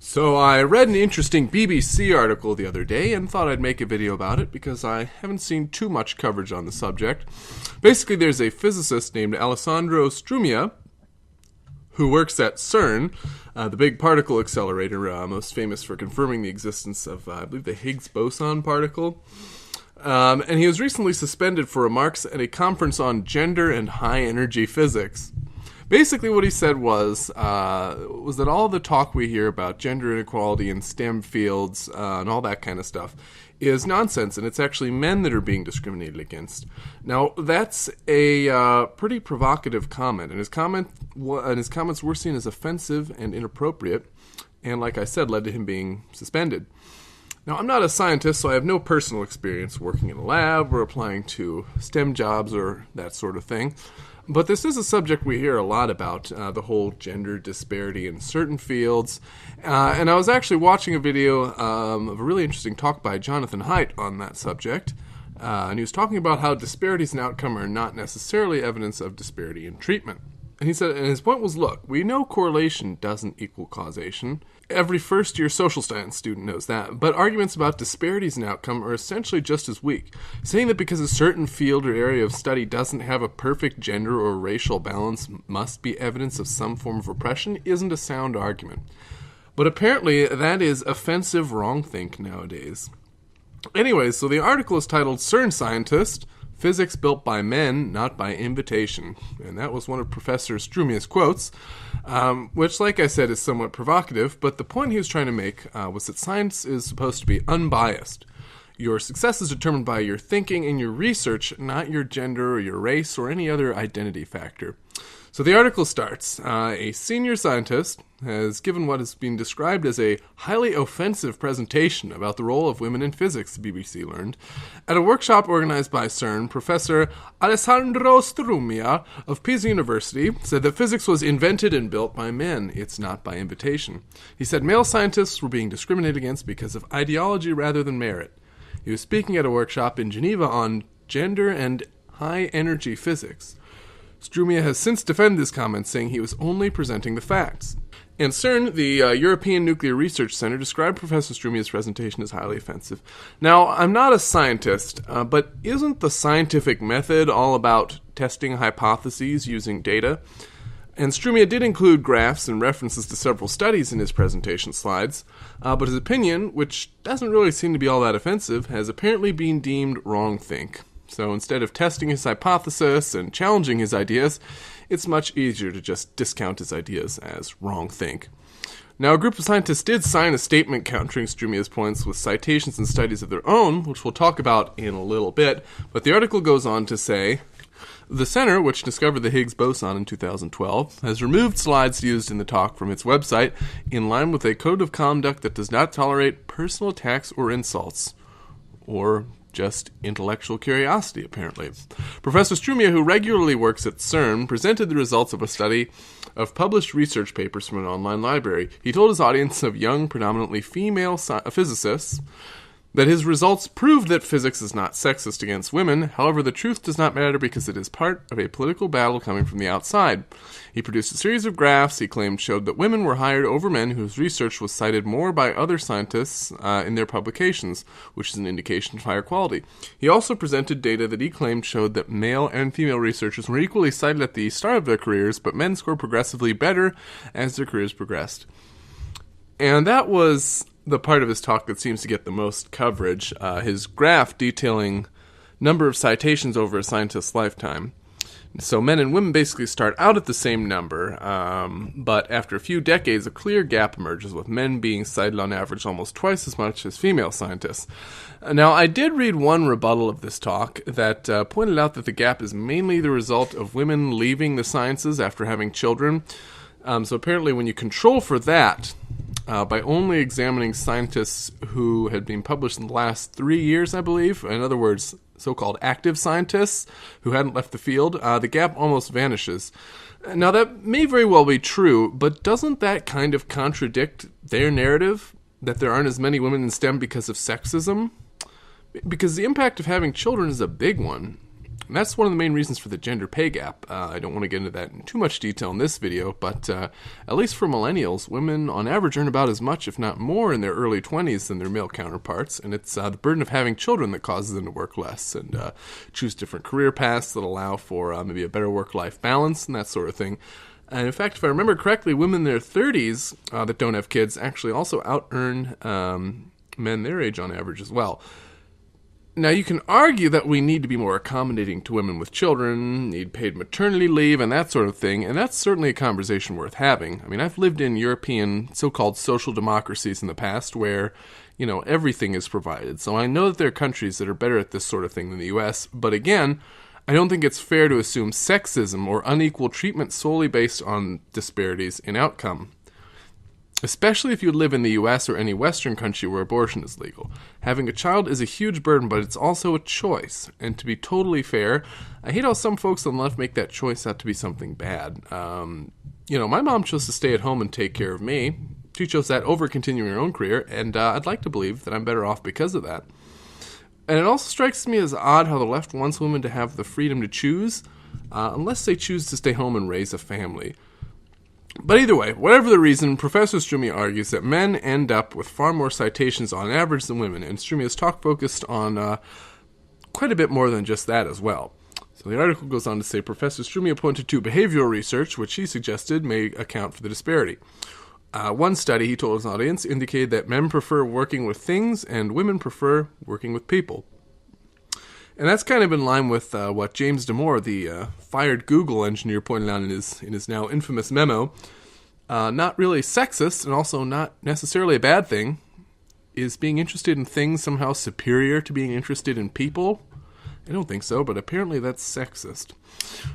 So I read an interesting BBC article the other day and thought I'd make a video about it because I haven't seen too much coverage on the subject. Basically, there's a physicist named Alessandro Strumia who works at CERN, the big particle accelerator, most famous for confirming the existence of, I believe, the Higgs boson particle. And he was recently suspended for remarks at a conference on gender and high-energy physics. Basically, what he said was that all the talk we hear about gender inequality in STEM fields and all that kind of stuff is nonsense, and it's actually men that are being discriminated against. Now, that's a pretty provocative comment, and his comments were seen as offensive and inappropriate, and like I said, led to him being suspended. Now, I'm not a scientist, so I have no personal experience working in a lab or applying to STEM jobs or that sort of thing. But this is a subject we hear a lot about, the whole gender disparity in certain fields. And I was actually watching a video of a really interesting talk by Jonathan Haidt on that subject. And he was talking about how disparities in outcome are not necessarily evidence of disparity in treatment. And he said, and his point was, look, we know correlation doesn't equal causation. Every first-year social science student knows that, but arguments about disparities in outcome are essentially just as weak. Saying that because a certain field or area of study doesn't have a perfect gender or racial balance must be evidence of some form of oppression isn't a sound argument. But apparently that is offensive wrongthink nowadays. Anyways, so the article is titled CERN Scientist, Physics Built by Men, Not by Invitation. And that was one of Professor Strumia's quotes, which, like I said, is somewhat provocative, but the point he was trying to make was that science is supposed to be unbiased. Your success is determined by your thinking and your research, not your gender or your race or any other identity factor. So the article starts, a senior scientist has given what has been described as a highly offensive presentation about the role of women in physics, the BBC learned. At a workshop organized by CERN, Professor Alessandro Strumia of Pisa University said that physics was invented and built by men. It's not by invitation. He said male scientists were being discriminated against because of ideology rather than merit. He was speaking at a workshop in Geneva on gender and high-energy physics. Strumia has since defended this comment, saying he was only presenting the facts. And CERN, the European Nuclear Research Center, described Professor Strumia's presentation as highly offensive. Now, I'm not a scientist, but isn't the scientific method all about testing hypotheses using data? And Strumia did include graphs and references to several studies in his presentation slides, but his opinion, which doesn't really seem to be all that offensive, has apparently been deemed wrongthink. So instead of testing his hypothesis and challenging his ideas, it's much easier to just discount his ideas as wrongthink. Now, a group of scientists did sign a statement countering Strumia's points with citations and studies of their own, which we'll talk about in a little bit, but the article goes on to say, the center, which discovered the Higgs boson in 2012, has removed slides used in the talk from its website in line with a code of conduct that does not tolerate personal attacks or insults, or just intellectual curiosity, apparently. Professor Strumia, who regularly works at CERN, presented the results of a study of published research papers from an online library. He told his audience of young, predominantly female physicists that his results proved that physics is not sexist against women. However, the truth does not matter because it is part of a political battle coming from the outside. He produced a series of graphs he claimed showed that women were hired over men whose research was cited more by other scientists in their publications, which is an indication of higher quality. He also presented data that he claimed showed that male and female researchers were equally cited at the start of their careers, but men scored progressively better as their careers progressed. And that was the part of his talk that seems to get the most coverage, his graph detailing number of citations over a scientist's lifetime. So men and women basically start out at the same number, but after a few decades, a clear gap emerges, with men being cited on average almost twice as much as female scientists. Now, I did read one rebuttal of this talk that pointed out that the gap is mainly the result of women leaving the sciences after having children. So apparently when you control for that, by only examining scientists who had been published in the last 3 years, I believe, in other words, so-called active scientists who hadn't left the field, the gap almost vanishes. Now, that may very well be true, but doesn't that kind of contradict their narrative that there aren't as many women in STEM because of sexism? Because the impact of having children is a big one. And that's one of the main reasons for the gender pay gap. I don't want to get into that in too much detail in this video, but at least for millennials, women on average earn about as much, if not more, in their early 20s than their male counterparts. And it's the burden of having children that causes them to work less and choose different career paths that allow for maybe a better work-life balance and that sort of thing. And in fact, if I remember correctly, women in their 30s that don't have kids actually also out-earn men their age on average as well. Now, you can argue that we need to be more accommodating to women with children, need paid maternity leave, and that sort of thing, and that's certainly a conversation worth having. I mean, I've lived in European so-called social democracies in the past where, everything is provided. So I know that there are countries that are better at this sort of thing than the U.S., but again, I don't think it's fair to assume sexism or unequal treatment solely based on disparities in outcome, especially if you live in the U.S. or any Western country where abortion is legal. Having a child is a huge burden, but it's also a choice. And to be totally fair, I hate how some folks on the left make that choice out to be something bad. My mom chose to stay at home and take care of me. She chose that over continuing her own career, and I'd like to believe that I'm better off because of that. And it also strikes me as odd how the left wants women to have the freedom to choose, unless they choose to stay home and raise a family. But either way, whatever the reason, Professor Strumia argues that men end up with far more citations on average than women, and Strumia's talk focused on quite a bit more than just that as well. So the article goes on to say Professor Strumia pointed to behavioral research, which he suggested may account for the disparity. One study, he told his audience, indicated that men prefer working with things and women prefer working with people. And that's kind of in line with what James Damore, the fired Google engineer, pointed out in his now infamous memo. Not really sexist, and also not necessarily a bad thing. Is being interested in things somehow superior to being interested in people? I don't think so, but apparently that's sexist.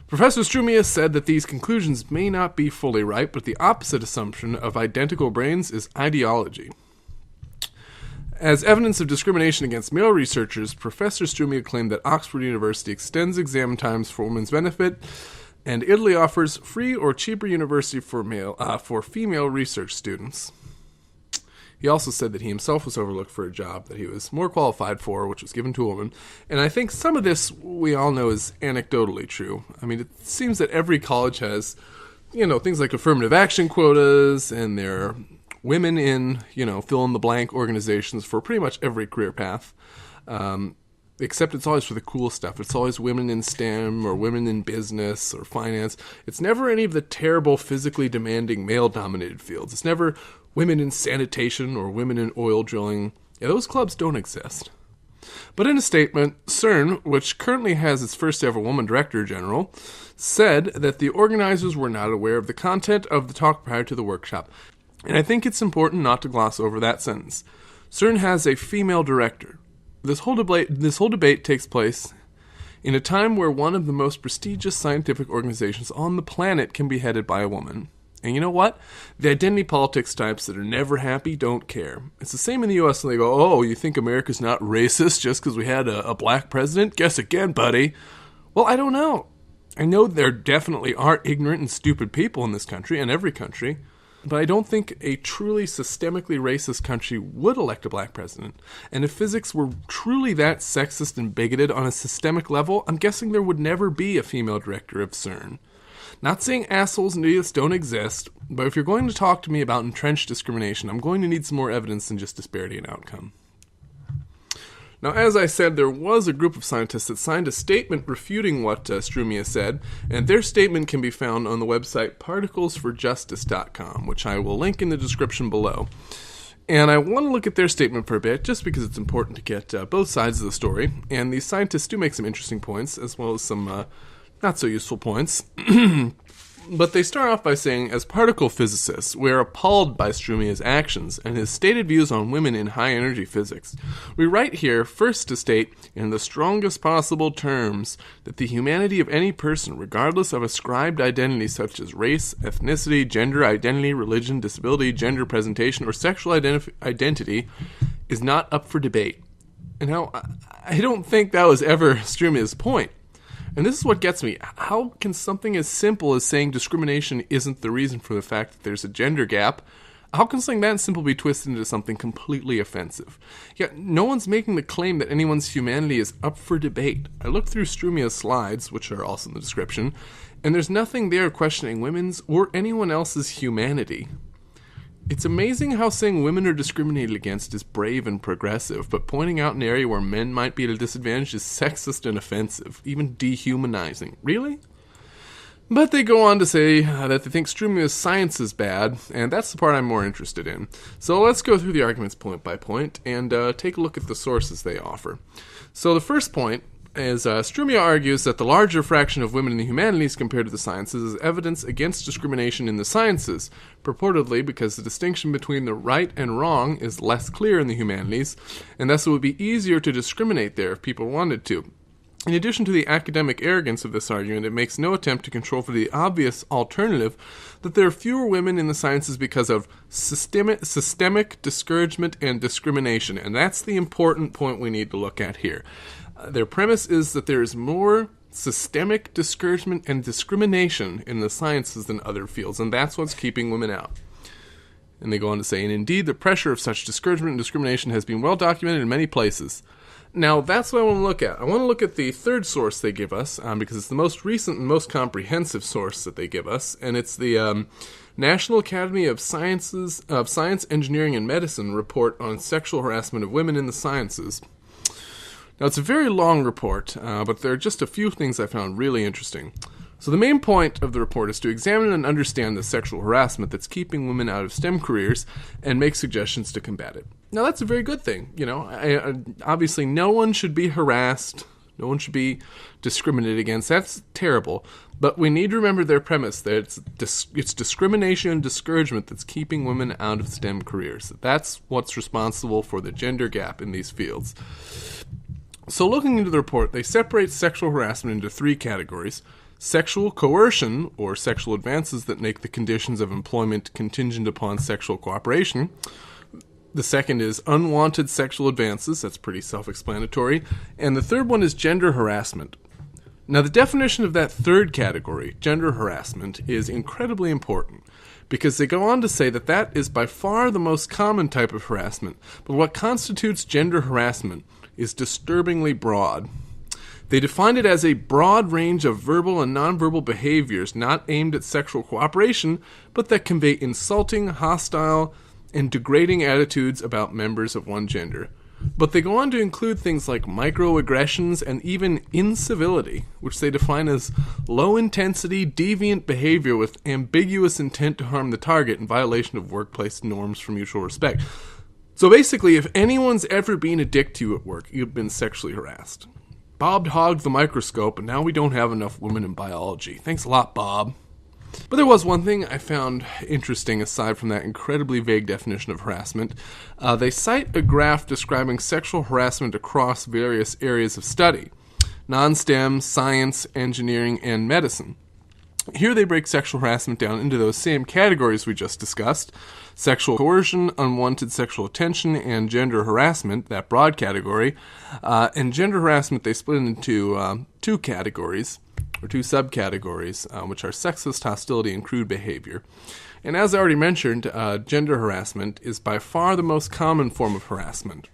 Professor Strumia said that these conclusions may not be fully right, but the opposite assumption of identical brains is ideology. As evidence of discrimination against male researchers, Professor Strumia claimed that Oxford University extends exam times for women's benefit, and Italy offers free or cheaper university for female research students. He also said that he himself was overlooked for a job that he was more qualified for, which was given to a woman. And I think some of this we all know is anecdotally true. I mean, it seems that every college has, things like affirmative action quotas, and there are women in, fill-in-the-blank organizations for pretty much every career path. Except it's always for the cool stuff. It's always women in STEM or women in business or finance. It's never any of the terrible, physically demanding, male-dominated fields. It's never women in sanitation or women in oil drilling. Yeah, those clubs don't exist. But in a statement, CERN, which currently has its first ever woman director general, said that the organizers were not aware of the content of the talk prior to the workshop. And I think it's important not to gloss over that sentence. CERN has a female director. This whole debate takes place in a time where one of the most prestigious scientific organizations on the planet can be headed by a woman. And you know what? The identity politics types that are never happy don't care. It's the same in the U.S. when they go, oh, you think America's not racist just because we had a black president? Guess again, buddy. Well, I don't know. I know there definitely are ignorant and stupid people in this country, and every country, but I don't think a truly systemically racist country would elect a black president. And if physics were truly that sexist and bigoted on a systemic level, I'm guessing there would never be a female director of CERN. Not saying assholes and idiots don't exist, but if you're going to talk to me about entrenched discrimination, I'm going to need some more evidence than just disparity in outcome. Now, as I said, there was a group of scientists that signed a statement refuting what Strumia said, and their statement can be found on the website particlesforjustice.com, which I will link in the description below. And I want to look at their statement for a bit, just because it's important to get both sides of the story, and these scientists do make some interesting points, as well as some not so useful points. But they start off by saying, as particle physicists, we are appalled by Strumia's actions and his stated views on women in high-energy physics. We write here, first to state, in the strongest possible terms, that the humanity of any person, regardless of ascribed identity such as race, ethnicity, gender identity, religion, disability, gender presentation, or sexual identity, is not up for debate. And now, I don't think that was ever Strumia's point. And this is what gets me. How can something as simple as saying discrimination isn't the reason for the fact that there's a gender gap How can something that simple be twisted into something completely offensive? Yet no one's making the claim that anyone's humanity is up for debate. I looked through Strumia's slides, which are also in the description, and there's nothing there questioning women's or anyone else's humanity. It's amazing how saying women are discriminated against is brave and progressive, but pointing out an area where men might be at a disadvantage is sexist and offensive, even dehumanizing. Really? But they go on to say that they think Strumia's science is bad, and that's the part I'm more interested in. So let's go through the arguments point by point and take a look at the sources they offer. So the first point is Strumia argues that the larger fraction of women in the humanities compared to the sciences is evidence against discrimination in the sciences, purportedly because the distinction between the right and wrong is less clear in the humanities, and thus it would be easier to discriminate there if people wanted to. In addition to the academic arrogance of this argument, it makes no attempt to control for the obvious alternative that there are fewer women in the sciences because of systemic discouragement and discrimination, and that's the important point we need to look at here. Their premise is that there is more systemic discouragement and discrimination in the sciences than other fields, and that's what's keeping women out. And they go on to say, and indeed, the pressure of such discouragement and discrimination has been well documented in many places. Now, that's what I want to look at. I want to look at the third source they give us, because it's the most recent and most comprehensive source that they give us, and it's the National Academy of Science, Engineering, and Medicine report on sexual harassment of women in the sciences. Now, it's a very long report, but there are just a few things I found really interesting. So the main point of the report is to examine and understand the sexual harassment that's keeping women out of STEM careers and make suggestions to combat it. Now, that's a very good thing. Obviously, no one should be harassed. No one should be discriminated against. That's terrible. But we need to remember their premise that it's discrimination and discouragement that's keeping women out of STEM careers. That's what's responsible for the gender gap in these fields. So looking into the report, they separate sexual harassment into three categories: sexual coercion, or sexual advances that make the conditions of employment contingent upon sexual cooperation. The second is unwanted sexual advances. That's pretty self-explanatory. And the third one is gender harassment. Now, the definition of that third category, gender harassment, is incredibly important because they go on to say that that is by far the most common type of harassment. But what constitutes gender harassment is disturbingly broad. They define it as a broad range of verbal and nonverbal behaviors not aimed at sexual cooperation, but that convey insulting, hostile, and degrading attitudes about members of one gender. But they go on to include things like microaggressions and even incivility, which they define as low-intensity, deviant behavior with ambiguous intent to harm the target in violation of workplace norms for mutual respect. So basically, if anyone's ever been a dick to you at work, you've been sexually harassed. Bob hogged the microscope, and now we don't have enough women in biology. Thanks a lot, Bob. But there was one thing I found interesting aside from that incredibly vague definition of harassment. They cite a graph describing sexual harassment across various areas of study: non-STEM, science, engineering, and medicine. Here they break sexual harassment down into those same categories we just discussed: sexual coercion, unwanted sexual attention, and gender harassment, that broad category. And gender harassment they split into two categories, or two subcategories, which are sexist hostility and crude behavior. And as I already mentioned, gender harassment is by far the most common form of harassment.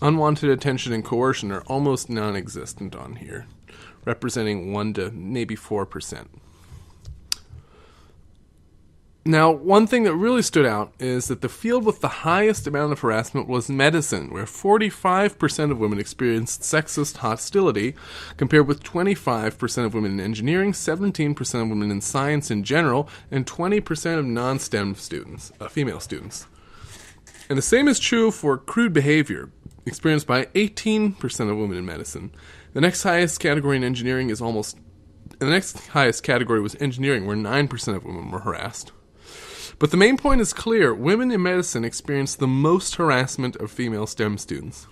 Unwanted attention and coercion are almost non-existent on here, representing 1 to maybe 4%. Now, one thing that really stood out is that the field with the highest amount of harassment was medicine, where 45% of women experienced sexist hostility, compared with 25% of women in engineering, 17% of women in science in general, and 20% of non-STEM students, female students. And the same is true for crude behavior, experienced by 18% of women in medicine. The next highest category in engineering was engineering, where 9% of women were harassed. But the main point is clear: women in medicine experience the most harassment of female STEM students,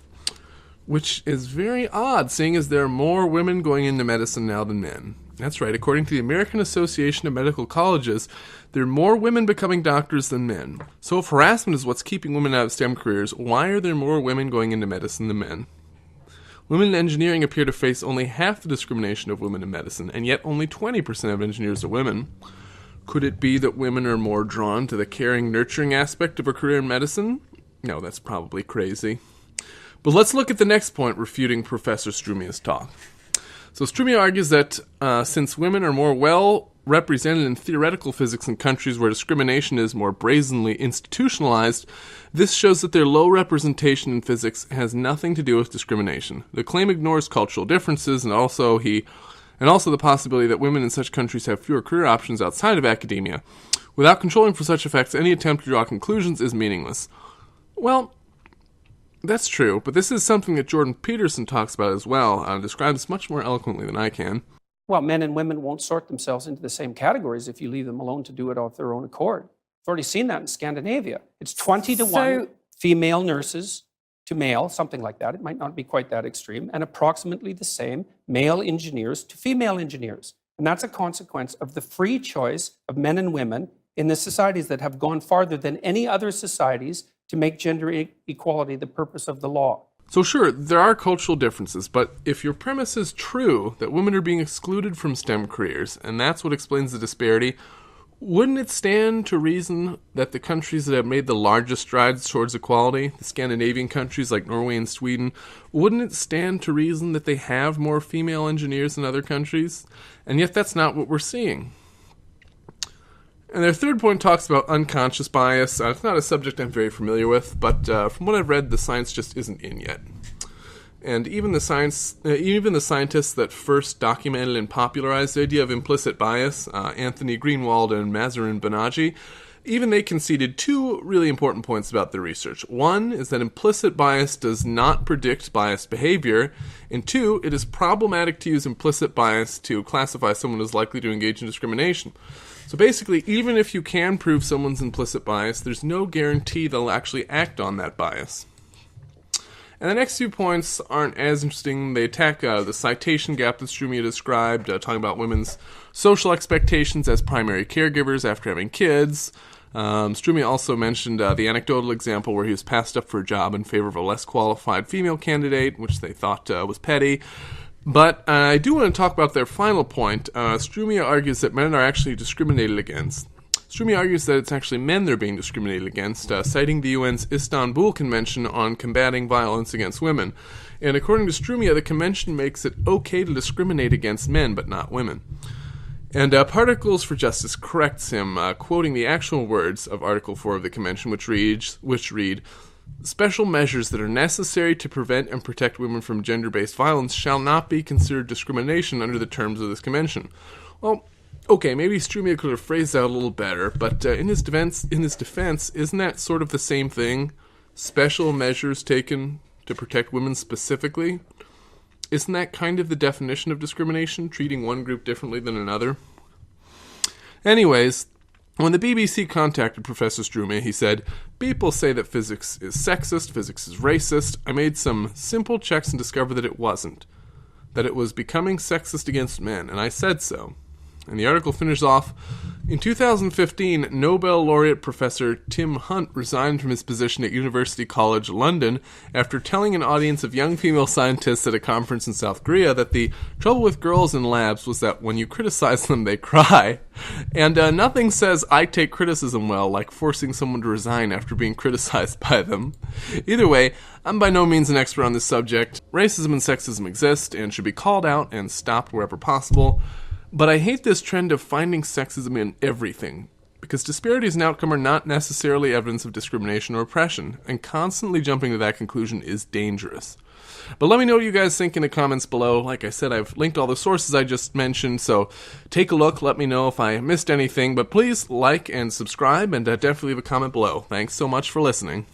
which is very odd, seeing as there are more women going into medicine now than men. That's right, according to the American Association of Medical Colleges, there are more women becoming doctors than men. So if harassment is what's keeping women out of STEM careers, why are there more women going into medicine than men? Women in engineering appear to face only half the discrimination of women in medicine, and yet only 20% of engineers are women. Could it be that women are more drawn to the caring, nurturing aspect of a career in medicine? No, that's probably crazy. But let's look at the next point refuting Professor Strumia's talk. So Strumia argues that since women are more well represented in theoretical physics in countries where discrimination is more brazenly institutionalized, this shows that their low representation in physics has nothing to do with discrimination. The claim ignores cultural differences and also the possibility that women in such countries have fewer career options outside of academia. Without controlling for such effects, any attempt to draw conclusions is meaningless. Well, that's true, but this is something that Jordan Peterson talks about as well, describes much more eloquently than I can. Well, men and women won't sort themselves into the same categories if you leave them alone to do it of their own accord. We've already seen that in Scandinavia. It's 20 to 1 female nurses to male, something like that. It might not be quite that extreme, and approximately the same male engineers to female engineers. And that's a consequence of the free choice of men and women in the societies that have gone farther than any other societies to make gender equality the purpose of the law. So sure, there are cultural differences, but if your premise is true, that women are being excluded from STEM careers, and that's what explains the disparity, wouldn't it stand to reason that the countries that have made the largest strides towards equality, the Scandinavian countries like Norway and Sweden, wouldn't it stand to reason that they have more female engineers than other countries? And yet that's not what we're seeing. And their third point talks about unconscious bias. It's not a subject I'm very familiar with, but from what I've read, the science just isn't in yet. And even the scientists that first documented and popularized the idea of implicit bias, Anthony Greenwald and Mazarin Banaji, even they conceded two really important points about their research. One is that implicit bias does not predict biased behavior, and two, it is problematic to use implicit bias to classify someone as likely to engage in discrimination. So basically, even if you can prove someone's implicit bias, there's no guarantee they'll actually act on that bias. And the next few points aren't as interesting. They attack the citation gap that Strumia described, talking about women's social expectations as primary caregivers after having kids. Strumia also mentioned the anecdotal example where he was passed up for a job in favor of a less qualified female candidate, which they thought was petty. But I do want to talk about their final point. Strumia argues that men are actually discriminated against. Strumia argues that it's actually men they're being discriminated against, citing the UN's Istanbul Convention on combating violence against women. And according to Strumia, the convention makes it okay to discriminate against men, but not women. And Particles for Justice corrects him, quoting the actual words of Article 4 of the convention, which read, "Special measures that are necessary to prevent and protect women from gender-based violence shall not be considered discrimination under the terms of this convention." Well, okay, maybe Strumia could have phrased that a little better, but in his defense, isn't that sort of the same thing? Special measures taken to protect women specifically? Isn't that kind of the definition of discrimination, treating one group differently than another? Anyways, when the BBC contacted Professor Strumia, he said, "People say that physics is sexist, physics is racist. I made some simple checks and discovered that it wasn't. That it was becoming sexist against men, and I said so." And the article finishes off, "In 2015, Nobel laureate Professor Tim Hunt resigned from his position at University College London after telling an audience of young female scientists at a conference in South Korea that the trouble with girls in labs was that when you criticize them, they cry. And nothing says I take criticism well like forcing someone to resign after being criticized by them. Either way, I'm by no means an expert on this subject. Racism and sexism exist and should be called out and stopped wherever possible. But I hate this trend of finding sexism in everything, because disparities in outcome are not necessarily evidence of discrimination or oppression, and constantly jumping to that conclusion is dangerous. But let me know what you guys think in the comments below. Like I said, I've linked all the sources I just mentioned, so take a look, let me know if I missed anything, but please like and subscribe, and definitely leave a comment below. Thanks so much for listening.